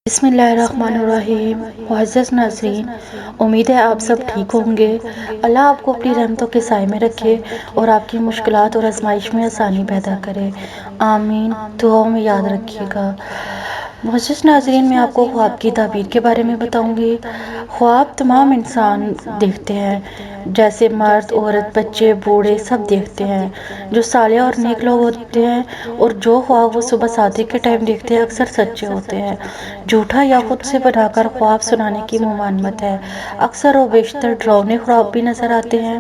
بسم اللہ الرحمن الرحیم۔ معزز ناظرین، امید ہے آپ سب ٹھیک ہوں گے۔ اللہ آپ کو اپنی رحمتوں کے سائے میں رکھے اور آپ کی مشکلات اور آزمائش میں آسانی پیدا کرے، آمین۔ دعاؤں میں یاد رکھیے گا۔ معزز ناظرین، میں آپ کو خواب کی تعبیر کے بارے میں بتاؤں گی۔ خواب تمام انسان دیکھتے ہیں، جیسے مرد، عورت، بچے، بوڑھے سب دیکھتے ہیں۔ جو صالح اور نیک لوگ ہوتے ہیں اور جو خواب وہ صبح صادق کے ٹائم دیکھتے ہیں اکثر سچے ہوتے ہیں۔ جھوٹا یا خود سے بنا کر خواب سنانے کی ممانعت ہے۔ اکثر و بیشتر ڈراؤنے خواب بھی نظر آتے ہیں۔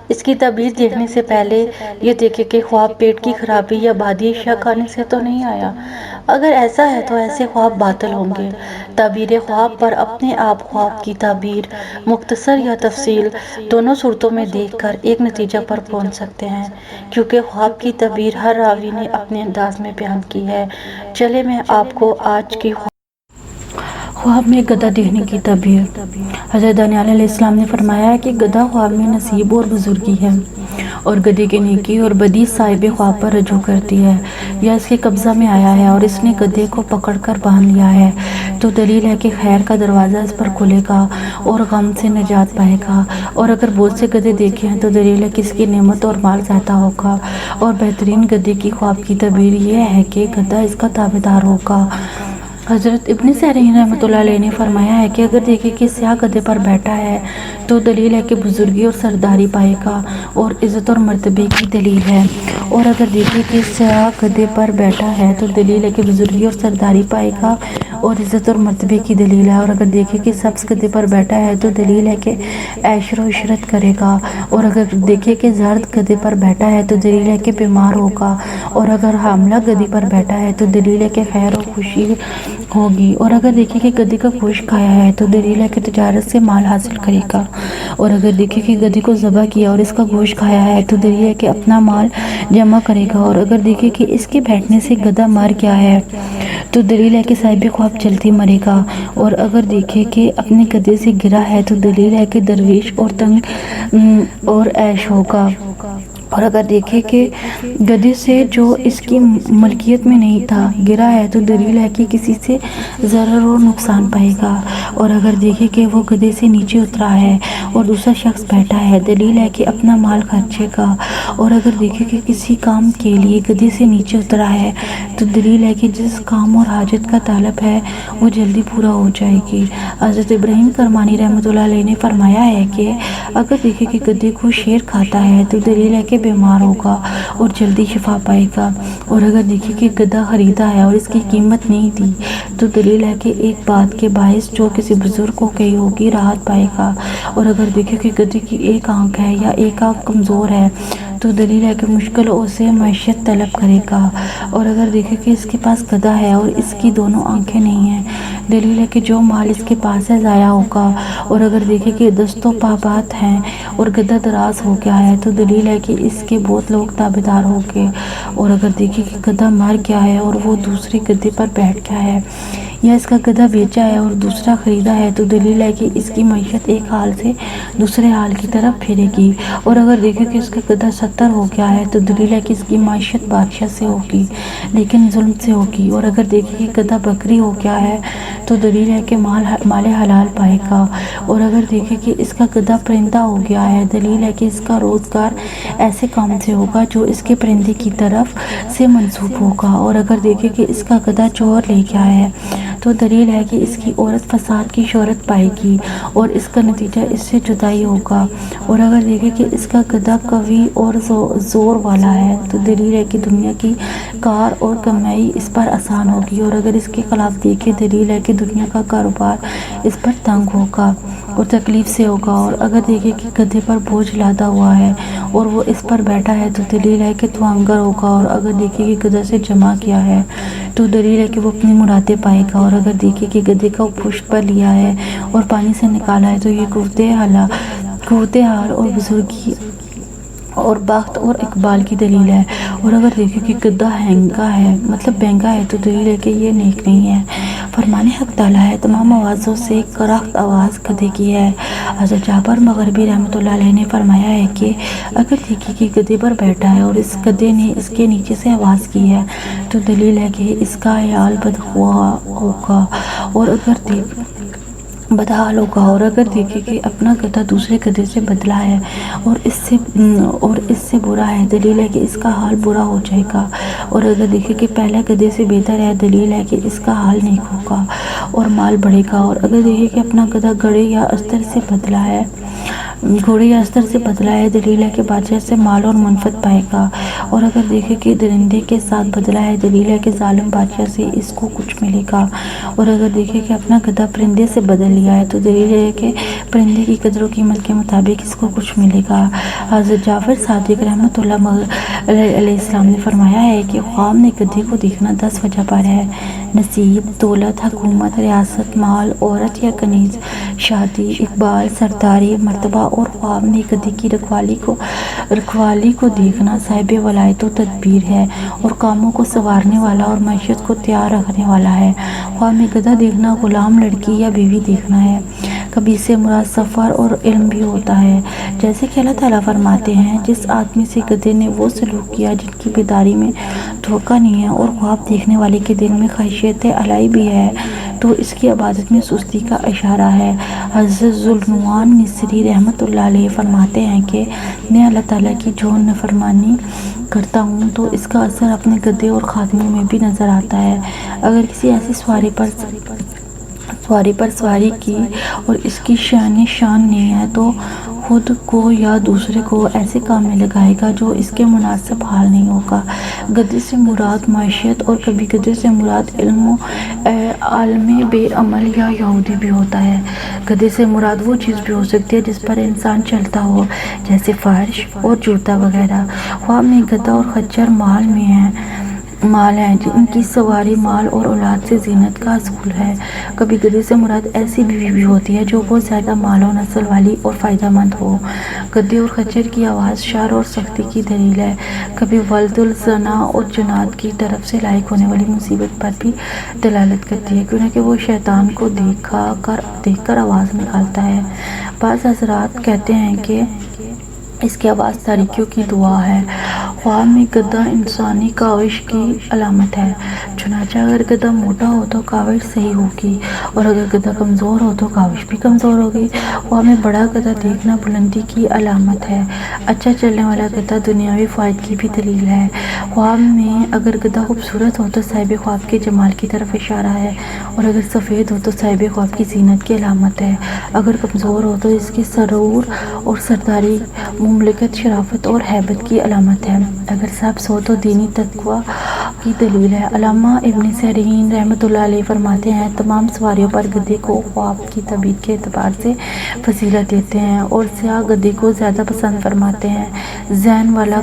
اس کی تعبیر دیکھنے سے پہلے یہ دیکھیں کہ خواب پیٹ کی خرابی یا بادی اشیاء کھانے سے تو نہیں آیا۔ اگر ایسا ہے تو ایسے خواب باطل ہوں گے۔ تعبیر خواب پر اپنے آپ خواب کی تعبیر مختصر یا تفصیل دونوں صورتوں میں دیکھ کر ایک نتیجہ پر پہنچ سکتے ہیں، کیونکہ خواب کی تعبیر ہر راوی نے اپنے انداز میں بیان کی ہے۔ چلے میں آپ کو آج کی خواب میں گدھا دیکھنے کی تعبیر۔ حضرت دانیال علیہ السلام نے فرمایا ہے کہ گدھا خواب میں نصیب اور بزرگی ہے، اور گدھے کی نیکی اور بدی صاحب خواب پر رجوع کرتی ہے یا اس کے قبضہ میں آیا ہے اور اس نے گدھے کو پکڑ کر باندھ لیا ہے، تو دلیل ہے کہ خیر کا دروازہ اس پر کھلے گا اور غم سے نجات پائے گا۔ اور اگر بہت سے گدھے دیکھے ہیں تو دلیل ہے کہ اس کی نعمت اور مال زیادہ ہوگا۔ اور بہترین گدھے کی خواب کی تعبیر یہ ہے کہ گدھا اس کا تابعدار ہوگا۔ حضرت ابن سیرین رحمۃ اللہ علیہ نے فرمایا ہے کہ اگر دیکھے کہ سیاہ گدھے پر بیٹھا ہے تو دلیل ہے کہ بزرگی اور سرداری پائے گا اور عزت اور مرتبے کی دلیل ہے۔ اور اگر دیکھے کہ سیاہ گدھے پر بیٹھا ہے تو دلیل ہے کہ بزرگی اور سرداری پائے گا اور عزت اور مرتبے کی دلیل ہے۔ اور اگر دیکھے کہ سبز گدھے پر بیٹھا ہے تو دلیل ہے کہ عیش و عشرت کرے گا۔ اور اگر دیکھے کہ زرد گدھے پر بیٹھا ہے تو دلیل ہے کہ بیمار ہوگا۔ اور اگر حاملہ گدھے پر بیٹھا ہے تو دلیل ہے کہ خیر و خوشی ہوگی۔ اور اگر دیکھے کہ گدھے کا گوشت کھایا ہے تو دلیل ہے کہ تجارت سے مال حاصل کرے گا۔ اور اگر دیکھے کہ گدھے کو ذبح کیا اور اس کا گوشت کھایا ہے تو دلیل ہے کہ اپنا مال جمع کرے گا۔ اور اگر دیکھے کہ اس کے بیٹھنے سے گدھا مر گیا ہے تو دلیل ہے کہ صاحب خواب جلدی مرے گا۔ اور اگر دیکھے کہ اپنے گدھے سے گرا ہے تو دلیل ہے کہ درویش اور تنگ اور عیش ہوگا۔ اور اگر دیکھے کہ گدھے سے جو اس کی ملکیت میں نہیں تھا گرا ہے تو دلیل ہے کہ کسی سے ضرر اور نقصان پائے گا۔ اور اگر دیکھے کہ وہ گدھے سے نیچے اترا ہے اور دوسرا شخص بیٹھا ہے دلیل ہے کہ اپنا مال خرچے گا۔ اور اگر دیکھے کہ کسی کام کے لیے گدھے سے نیچے اترا ہے تو دلیل ہے کہ جس کام اور حاجت کا طالب ہے وہ جلدی پورا ہو جائے گی۔ حضرت ابراہیم کرمانی رحمۃ اللہ علیہ نے فرمایا ہے کہ اگر دیکھے کہ گدھے کو شیر کھاتا ہے تو دلیل ہے کہ بیمار ہوگا اور جلدی شفا پائے گا۔ اور اگر دیکھے کہ گدھا خریدا ہے اور اس کی قیمت نہیں تھی تو دلیل ہے کہ ایک بات کے باعث جو کسی بزرگ کو کہی ہوگی راحت پائے گا۔ اور اگر دیکھے کہ گدھے کی ایک آنکھ ہے یا ایک آنکھ کمزور ہے تو دلیل ہے کہ مشکل سے معیشت طلب کرے گا۔ اور اگر دیکھے کہ اس کے پاس گدھا ہے اور اس کی دونوں آنکھیں نہیں ہیں دلیل ہے کہ جو مال اس کے پاس ہے ضائع ہوگا۔ اور اگر دیکھے کہ دست و پا بات ہیں اور گدھا دراز ہو گیا ہے تو دلیل ہے کہ اس کے بہت لوگ تابعدار ہوں گے۔ اور اگر دیکھے کہ گدھا مر گیا ہے اور وہ دوسرے گدھے پر بیٹھ گیا ہے یا اس کا گدھا بیچا ہے اور دوسرا خریدا ہے تو دلیل ہے کہ اس کی معیشت ایک حال سے دوسرے حال کی طرف پھرے گی۔ اور اگر دیکھے کہ اس کا گدھا 70 ہو گیا ہے تو دلیل ہے کہ اس کی معیشت بادشاہ سے ہوگی لیکن ظلم سے ہوگی۔ اور اگر دیکھے کہ گدھا بکری ہو گیا ہے تو دلیل ہے کہ مال حلال پائے گا۔ اور اگر دیکھے کہ اس کا گدھا پرندہ ہو گیا ہے دلیل ہے کہ اس کا روزگار ایسے کام سے ہوگا جو اس کے پرندے کی طرف سے منسوب ہوگا۔ اور اگر دیکھے کہ اس کا گدھا چور لے گیا ہے تو دلیل ہے کہ اس کی عورت فساد کی شہرت پائے گی اور اس کا نتیجہ اس سے جدائی ہوگا۔ اور اگر دیکھے کہ اس کا گدھا قوی اور زور والا ہے تو دلیل ہے کہ دنیا کی کار اور کمائی اس پر آسان ہوگی۔ اور اگر اس کے خلاف دیکھے دلیل ہے کہ دنیا کا کاروبار اس پر تنگ ہوگا اور تکلیف سے ہوگا۔ اور اگر دیکھے کہ گدھے پر بوجھ لادا ہوا ہے اور وہ اس پر بیٹھا ہے تو دلیل ہے کہ توانگر ہوگا۔ اور اگر دیکھے کہ گدھا سے جمع کیا ہے تو دلیل ہے کہ وہ اپنی مرادیں پائے گا۔ اور اگر دیکھے کہ گدھے کا پشت پر لیا ہے اور پانی سے نکالا ہے تو یہ قوت حال اور بزرگی اور بخت اور اقبال کی دلیل ہے۔ اور اگر دیکھے کہ گدھا بہنگا ہے تو دلیل ہے کہ یہ نیک نہیں ہے۔ فرمان حق تعالیٰ ہے تمام آوازوں سے کرخت آواز گدھے کی ہے۔ حضرت جابر مغربی رحمۃ اللہ علیہ نے فرمایا ہے کہ اگر دیکھے کہ گدھے پر بیٹھا ہے اور اس گدھے نے اس کے نیچے سے آواز کی ہے تو دلیل ہے کہ اس کا عیال بدخواہ ہوگا۔ اور اگر بدحال ہوگا، اور اگر دیکھے کہ اپنا گدھا دوسرے گدھے سے بدلا ہے اور اس سے برا ہے، دلیل ہے کہ اس کا حال برا ہو جائے گا، اور اگر دیکھے کہ پہلا گدھے سے بہتر ہے، دلیل ہے کہ اس کا حال نیک ہوگا اور مال بڑھے گا، اور اگر دیکھے کہ اپنا گدھا گھوڑے یا استر سے بدلا ہے، دلیل ہے کہ بادشاہ سے مال اور منفعت پائے گا، اور اگر دیکھے کہ درندے کے ساتھ بدلا ہے، دلیل ہے کہ ظالم بادشاہ سے اس کو کچھ ملے گا، اور اگر دیکھے کہ اپنا گدھا پرندے سے بدل لیا ہے تو دلیل ہے کہ پرندے کی قدر و قیمت کے مطابق اس کو کچھ ملے گا۔ حضرت جعفر صادق رحمۃ اللہ علیہ السلام نے فرمایا ہے کہ خواب میں گدھے کو دیکھنا 10 وجہ پر ہے: نصیب، دولت، حکومت، ریاست، مال، عورت یا کنیز، شادی، اقبال، سرداری، مرتبہ، اور خواب میں گدھے کی رکھوالی کو دیکھنا صاحب ولایت و تدبیر ہے اور کاموں کو سنوارنے والا اور معیشت کو تیار رکھنے والا ہے۔ خواب میں گدھا دیکھنا غلام، لڑکی یا بیوی دیکھنا ہے۔ کبھی سے مراد سفر اور علم بھی ہوتا ہے، جیسے کہ اللہ تعالیٰ فرماتے ہیں: جس آدمی سے گدھے نے وہ سلوک کیا جن کی بیداری میں دھوکہ نہیں ہے اور خواب دیکھنے والے کے دل میں خشیت الہی بھی ہے تو اس کی عبادت میں سستی کا اشارہ ہے۔ حضرت ذوالنورین مصری رحمۃ اللہ علیہ فرماتے ہیں کہ میں اللہ تعالیٰ کی جو نافرمانی کرتا ہوں تو اس کا اثر اپنے گدھے اور خادموں میں بھی نظر آتا ہے۔ اگر کسی ایسی سواری پر سواری کی اور اس کی شان نہیں ہے تو خود کو یا دوسرے کو ایسے کام میں لگائے گا جو اس کے مناسب حال نہیں ہوگا۔ گدھے سے مراد معیشت، اور کبھی گدھے سے مراد عالم بے عمل یا یہودی بھی ہوتا ہے۔ گدھے سے مراد وہ چیز بھی ہو سکتی ہے جس پر انسان چلتا ہو، جیسے فرش اور جوتا وغیرہ۔ خواب میں گدھا اور خچر مال ہیں جن کی سواری مال اور اولاد سے زینت کا حصول ہے۔ کبھی گدھے سے مراد ایسی بیوی بھی ہوتی ہے جو بہت زیادہ مال و نسل والی اور فائدہ مند ہو۔ گدھے اور خچر کی آواز شر اور سختی کی دلیل ہے، کبھی ولد الزنا اور جنات کی طرف سے لاحق ہونے والی مصیبت پر بھی دلالت کرتی ہے، کیونکہ وہ شیطان کو دیکھ کر آواز نکالتا ہے۔ بعض حضرات کہتے ہیں کہ اس کی آواز تاریکیوں کی دعا ہے۔ خواب میں گدھا انسانی کاوش کی علامت ہے، چنانچہ اگر گدھا موٹا ہو تو کاوش صحیح ہوگی، اور اگر گدھا کمزور ہو تو کاوش بھی کمزور ہوگی۔ خواب میں بڑا گدھا دیکھنا بلندی کی علامت ہے، اچھا چلنے والا گدھا دنیاوی فوائد کی بھی دلیل ہے۔ خواب میں اگر گدھا خوبصورت ہو تو صاحب خواب کے جمال کی طرف اشارہ ہے، اور اگر سفید ہو تو صاحب خواب کی زینت کی علامت ہے۔ اگر کمزور ہو تو اس کی سرور اور سرداری، مملکت، شرافت اور ہیبت کی علامت ہے۔ اگر سبز ہو تو دینی تقویٰ کی دلیل ہے۔ علامہ ابن سیرین رحمۃ اللہ علیہ فرماتے ہیں: تمام سواریوں پر گدھے کو خواب کی تعبیر کے اعتبار سے فضیلت دیتے ہیں اور سیاہ گدھے کو زیادہ پسند فرماتے ہیں۔ زین والا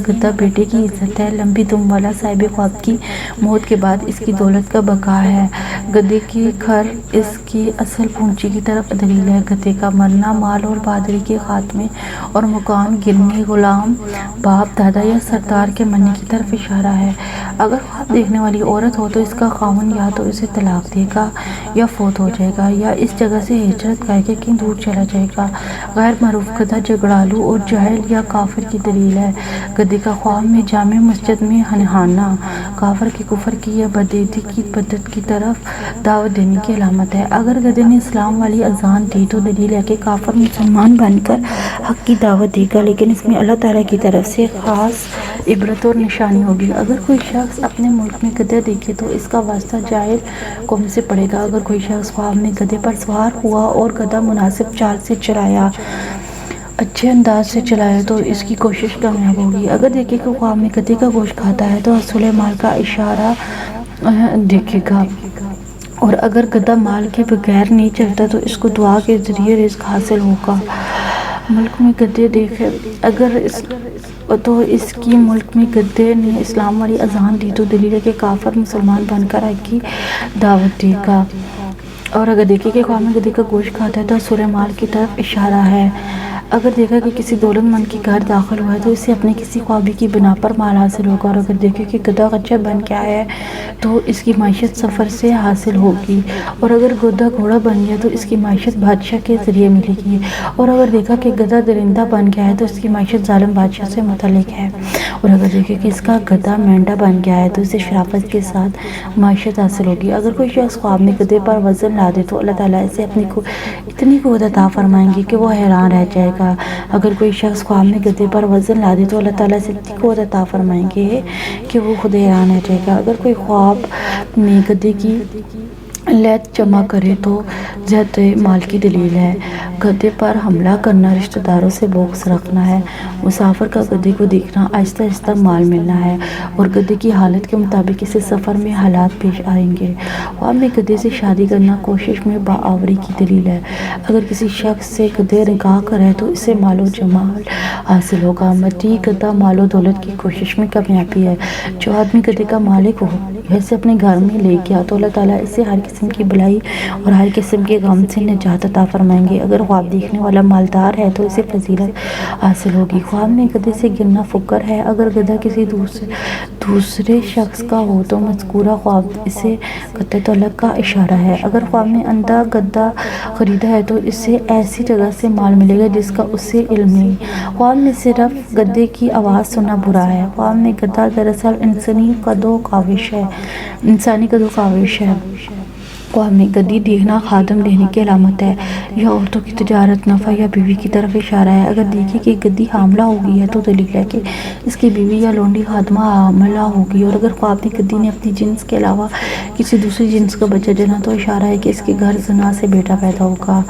گدھا بیٹے کی عزت ہے، لمبی دم والا صاحب خواب کی موت کے بعد اس کی دولت کا بقا ہے۔ گدھے کی کھر اس کی اصل پونجی کی طرف دلیل ہے۔ گدھے کا مرنا مال اور بہادری کے خاتمے اور مکان گرنے، غلام، باپ، دادا یا سردار کے مرنے کی طرف اشارہ ہے۔ اگر خواب دیکھنے والی عورت ہو تو اس کا خاوند یا تو اسے طلاق دے گا یا فوت ہو جائے گا یا اس جگہ سے ہجرت کر کے کہیں دور چلا جائے گا۔ غیر معروف گدھا جھگڑالو اور جاہل یا کافر کی دلیل ہے۔ گدھے کا خواب میں جامع مسجد میں نہانا کافر کے کفر کی یا بدعہدی کی بدعت کی طرف دعوت دینے کی علامت ہے۔ اگر گدھے نے اسلام والی اذان دی تو دلیل ہے کہ کافر مسلمان بن کر حق کی دعوت دے گا، لیکن اس میں اللہ تعالیٰ کی طرف سے خاص عبرت اور نشانی ہوگی۔ اگر کوئی شخص اپنے ملک میں گدھا دیکھے تو اس کا واسطہ جاہل قوم سے پڑے گا۔ اگر کوئی شخص خواب میں گدھے پر سوار ہوا اور گدھا مناسب چال سے چلایا، اچھے انداز سے چلایا تو اس کی کوشش کامیاب ہوگی۔ اگر دیکھے کہ خواب میں گدھے کا گوشت کھاتا ہے تو حصول مال کا اشارہ دیکھے گا، اور اگر گدھا مال کے بغیر نہیں چلتا تو اس کو دعا کے ذریعے رزق حاصل ہوگا۔ ملک میں گدھے دیکھے تو اس کی ملک میں گدھے نے اسلام والی اذان دی تو دلیل ہے کہ کافر مسلمان بن کر حق کی دعوت دے گا، اور اگر دیکھے کہ خواب میں گدھے کا گوشت کھاتا ہے تو حصول مال کی طرف اشارہ ہے۔ اگر دیکھا کہ کسی دولت مند کے گھر داخل ہوا ہے تو اسے اپنے کسی خوابی کی بنا پر مال حاصل ہوگا، اور اگر دیکھے کہ گدھا خچر بن کے آیا ہے تو اس کی معیشت سفر سے حاصل ہوگی، اور اگر گدھا گھوڑا بن گیا تو اس کی معیشت بادشاہ کے ذریعے ملے گی، اور اگر دیکھا کہ گدھا درندہ بن گیا ہے تو اس کی معیشت ظالم بادشاہ سے متعلق ہے، اور اگر دیکھے کہ اس کا گدھا مینڈا بن گیا ہے تو اسے شرافت کے ساتھ معیشت حاصل ہوگی۔ اگر کوئی شخص خواب میں گدھے پر وزن لا دے تو اللہ تعالیٰ اسے اپنی اتنی قوت عطا فرمائیں گے کہ وہ حیران رہ جائے گا۔ اگر کوئی شخص خواب میں گدھے پر وزن لا دے تو اللہ تعالیٰ سے اتنی قوت عطا فرمائیں گے کہ وہ خود حیران رہ جائے گا۔ اگر کوئی خواب میں گدھے کی لیت جمع کرے تو زیادہ مال کی دلیل ہے۔ گدھے پر حملہ کرنا رشتہ داروں سے بغض رکھنا ہے۔ مسافر کا گدھے کو دیکھنا آہستہ آہستہ مال ملنا ہے، اور گدھے کی حالت کے مطابق اسے سفر میں حالات پیش آئیں گے۔ خواب میں گدھے سے شادی کرنا کوشش میں باآوری کی دلیل ہے۔ اگر کسی شخص سے گدھے نکاح کرے تو اسے مال و جمال حاصل ہوگا۔ مٹی گدھا مال و دولت کی کوشش میں کامیابی ہے۔ جو آدمی گدھے کا مالک ہو اسے اپنے گھر میں لے گیا تو اللہ تعالیٰ اسے ہر قسم کی بلائی اور ہر قسم کے غم سے نجات عطا فرمائیں گے۔ اگر خواب دیکھنے والا مالدار ہے تو اسے فضیلت حاصل ہوگی۔ خواب میں گدھے سے گرنا فقر ہے۔ اگر گدھا کسی دوسرے شخص کا ہو تو مذکورہ خواب اسے قطع تعلق کا اشارہ ہے۔ اگر خواب میں اندھا گدھا خریدا ہے تو اسے ایسی جگہ سے مال ملے گا جس کا اسے علم نہیں۔ خواب میں صرف گدھے کی آواز سننا برا ہے۔ خواب میں گدھا دراصل انسانی قد و کاوش ہے۔ خواب میں گدھی دیکھنا خادم لینے کی علامت ہے، یا عورتوں کی تجارت، نفع یا بیوی کی طرف اشارہ ہے۔ اگر دیکھے کہ گدھی حاملہ ہو گئی ہے تو دلیل ہے کہ اس کی بیوی یا لونڈی خادمہ حاملہ ہوگی، اور اگر خواب میں گدھی نے اپنی جنس کے علاوہ کسی دوسری جنس کا بچہ جنا تو اشارہ ہے کہ اس کے گھر زنا سے بیٹا پیدا ہوگا۔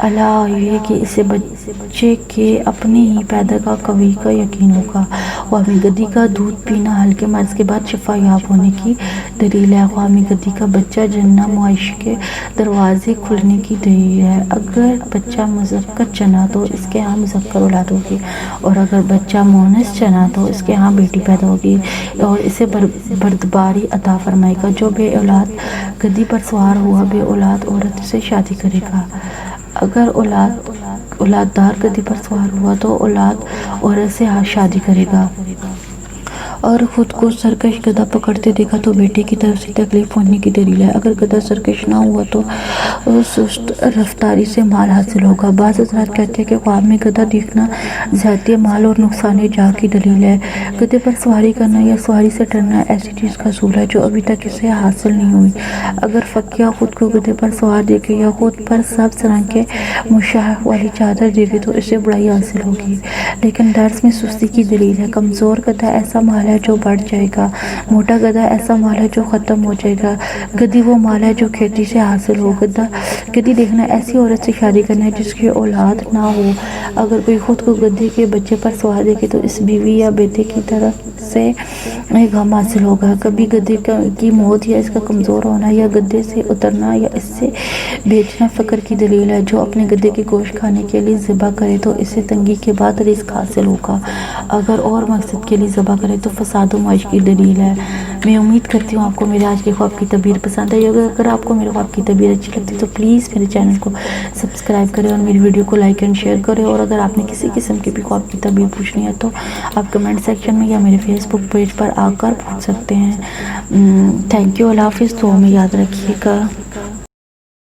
اللہ یہ کہ اسے بچے کے اپنے ہی پیدا کا قوی کا یقین ہوگا۔ خواب میں گدھی کا دودھ پینا ہلکے مرض کے بعد شفا یاب ہونے کی دلیل ہے۔ خواب میں گدھی کا بچہ جننا معاش کے دروازے کھلنے کی دلیل ہے۔ اگر بچہ مذکر جنا تو اس کے ہاں مذکر اولاد ہوگی، اور اگر بچہ مونس جنا تو اس کے ہاں بیٹی پیدا ہوگی، اور اسے بردباری عطا فرمائے گا۔ جو بے اولاد گدھی پر سوار ہوا بے اولاد عورت سے شادی کرے گا۔ اگر اولاددار گدھی پر سوار ہوا تو اولاد عورت سے شادی کرے گا، اور خود کو سرکش گدھا پکڑتے دیکھا تو بیٹے کی طرف سے تکلیف ہونے کی دلیل ہے۔ اگر گدھا سرکش نہ ہوا تو سست رفتاری سے مال حاصل ہوگا۔ بعض حضرات کہتے ہیں کہ خواب میں گدھا دیکھنا زیادتی مال اور نقصان جاہ کی دلیل ہے۔ گدھے پر سواری کرنا یا سواری سے ڈرنا ایسی چیز کا حصول ہے جو ابھی تک اسے حاصل نہیں ہوئی۔ اگر فقیہ خود کو گدھے پر سوار دیکھے یا خود پر سبز رنگ کے مشاح والی چادر دیکھے تو اسے بڑائی حاصل ہوگی، لیکن درس میں سستی کی دلیل ہے۔ کمزور گدھا ایسا مال ہے جو بڑھ جائے گا، موٹا گدھا ایسا مال ہے جو ختم ہو جائے گا، گدھی وہ مال ہے جو کھیتی سے حاصل ہو۔ گدھی دیکھنا ایسی عورت سے شادی کرنا ہے جس کی اولاد نہ ہو۔ اگر کوئی خود کو گدھے کے بچے پر سوار دیکھے تو اس بیوی یا بیٹے کی طرف سے غم حاصل ہوگا۔ کبھی گدھے کی موت یا اس کا کمزور ہونا یا گدھے سے اترنا یا اس سے بیچنا فقر کی دلیل ہے۔ جو اپنے گدھے کے گوشت کھانے کے لیے ذبح کرے تو اسے تنگی کے بعد رزق حاصل ہوگا، اگر اور مقصد کے لیے ذبح کرے تو فساد و معاش کی دلیل ہے۔ میں امید کرتی ہوں آپ کو میرے آج کے خواب کی تعبیر پسند آئی ہوگی۔ اگر آپ کو میرے خواب کی تعبیر اچھی لگتی تو پلیز میرے چینل کو سبسکرائب کریں اور میری ویڈیو کو لائک اینڈ شیئر کریں، اور اگر آپ نے کسی قسم کی بھی خواب کی تعبیر پوچھنی ہے تو آپ کمنٹ سیکشن میں یا میرے فیس بک پیج پر آ کر پوچھ سکتے ہیں۔ تھینک یو، اللہ حافظ، دعا میں یاد رکھیے گا۔